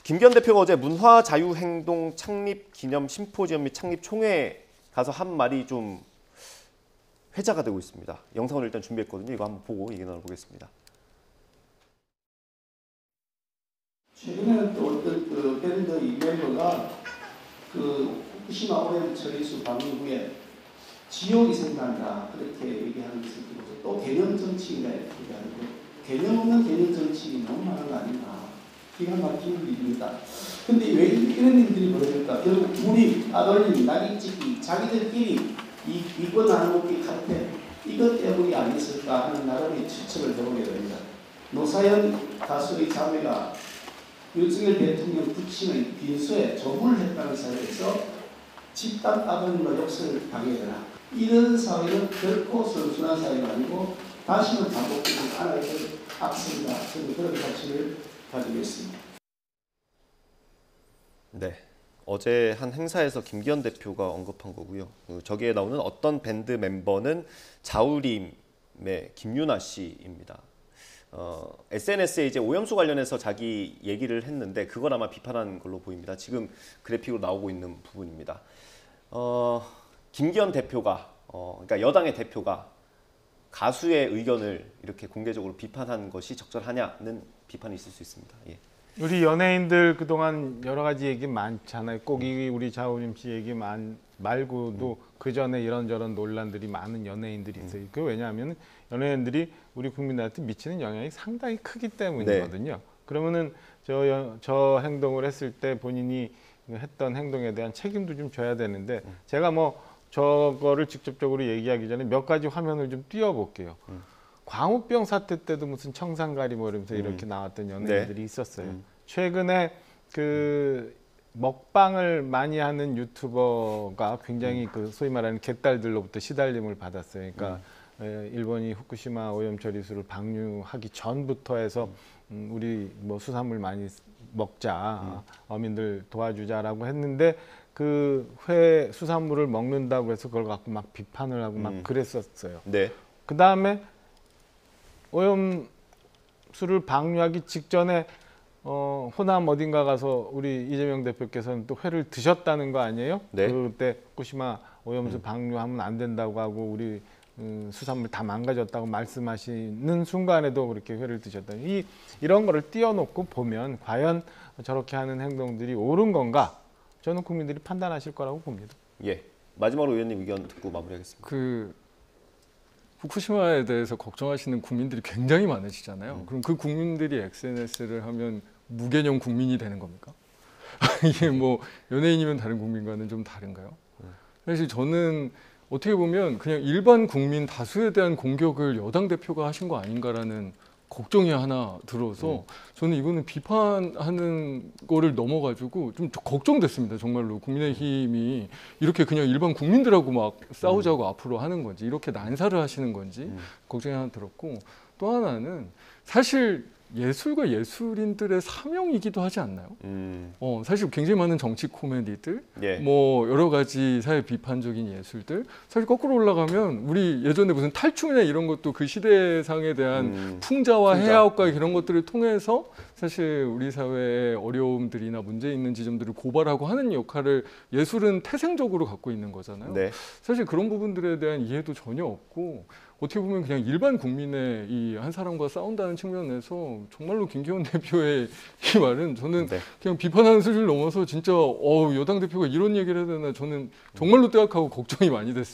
김기현 대표가 어제 문화자유행동 창립 기념 심포지엄 및 창립 총회 가서 한 말이 좀 회자가 되고 있습니다. 영상을 일단 준비했거든요. 이거 한번 보고 얘기 나눠보겠습니다. 최근에는 또 어떤 그 밴드 이 멤버가 그 후쿠시마 오염 처리수 방류 후에 지옥이 생긴다 그렇게 얘기하는 것을 보고 또 개념 정치인가 이렇게 얘기하는 거 개념 없는 개념 정치인이 너무 많은 거 아닌가 기가 막힌 일입니다. 근데 왜 이런 일들이 벌어질까? 결국 우리 아돌림, 낙인찍기, 자기들끼리 이권 나눠먹기 카르텔 이것 때문이 아니었을까 하는 나름의 추측을 해보게 됩니다. 노사연 가수의 자매가 윤석열 대통령 부친의 빈소에 조문을 했다는 사회에서 집단 아버님과 욕설을 당해야 되나? 이런 사회는 결코 선순한 사회가 아니고 다시는 반복되지 않아야 될 악습니다. 저는 그런 가치를 가지고 있습니다. 네, 어제 한 행사에서 김기현 대표가 언급한 거고요. 저기에 나오는 어떤 밴드 멤버는 자우림의 김유나 씨입니다. SNS에 이제 오염수 관련해서 자기 얘기를 했는데 그걸 아마 비판한 걸로 보입니다. 지금 그래픽으로 나오고 있는 부분입니다. 김기현 대표가 그러니까 여당의 대표가 가수의 의견을 이렇게 공개적으로 비판한 것이 적절하냐는 비판이 있을 수 있습니다. 예. 우리 연예인들 그동안 여러 가지 얘기 많잖아요. 꼭 우리 자우림 씨 얘기 말고도 그 전에 이런저런 논란들이 많은 연예인들이 있어요. 그 왜냐하면 연예인들이 우리 국민들한테 미치는 영향이 상당히 크기 때문이거든요. 네. 그러면은 저 행동을 했을 때 본인이 했던 행동에 대한 책임도 좀 져야 되는데 제가 뭐 저거를 직접적으로 얘기하기 전에 몇 가지 화면을 좀 띄워볼게요. 광우병 사태 때도 무슨 청산가리 뭐 이러면서 이렇게 나왔던 연예인들이 네. 있었어요. 최근에 그 먹방을 많이 하는 유튜버가 굉장히 그 소위 말하는 개딸들로부터 시달림을 받았어요. 그러니까 일본이 후쿠시마 오염 처리수를 방류하기 전부터 해서 우리 뭐 수산물 많이 먹자, 어민들 도와주자라고 했는데 그 회 수산물을 먹는다고 해서 그걸 갖고 막 비판을 하고 막 그랬었어요. 네. 그 다음에 오염수를 방류하기 직전에 호남 어딘가 가서 우리 이재명 대표께서는 또 회를 드셨다는 거 아니에요? 네. 그때 후쿠시마 오염수 방류하면 안 된다고 하고 우리 수산물 다 망가졌다고 말씀하시는 순간에도 그렇게 회를 드셨다. 이런 거를 띄워놓고 보면 과연 저렇게 하는 행동들이 옳은 건가? 저는 국민들이 판단하실 거라고 봅니다. 예. 마지막으로 의원님 의견 듣고 마무리하겠습니다. 후쿠시마에 대해서 걱정하시는 국민들이 굉장히 많으시잖아요. 그럼 그 국민들이 SNS를 하면 무개념 국민이 되는 겁니까? 이게 뭐 연예인이면 다른 국민과는 좀 다른가요? 사실 저는 어떻게 보면 그냥 일반 국민 다수에 대한 공격을 여당 대표가 하신 거 아닌가라는 걱정이 하나 들어서 저는 이거는 비판하는 거를 넘어가지고 좀 걱정됐습니다. 정말로 국민의힘이 이렇게 그냥 일반 국민들하고 막 싸우자고 앞으로 하는 건지 이렇게 난사를 하시는 건지 걱정이 하나 들었고 또 하나는 사실 예술과 예술인들의 사명이기도 하지 않나요? 사실 굉장히 많은 정치 코미디들, 예. 뭐 여러 가지 사회 비판적인 예술들, 사실 거꾸로 올라가면 우리 예전에 무슨 탈춤이나 이런 것도 그 시대상에 대한 풍자와 해악과 이런 것들을 통해서 사실 우리 사회의 어려움들이나 문제 있는 지점들을 고발하고 하는 역할을 예술은 태생적으로 갖고 있는 거잖아요. 네. 사실 그런 부분들에 대한 이해도 전혀 없고 어떻게 보면 그냥 일반 국민의 이 한 사람과 싸운다는 측면에서 정말로 김기현 대표의 이 말은 저는 네. 그냥 비판하는 수준을 넘어서 진짜 여당 대표가 이런 얘기를 해야 되나 저는 정말로 뜨악하고 걱정이 많이 됐습니다.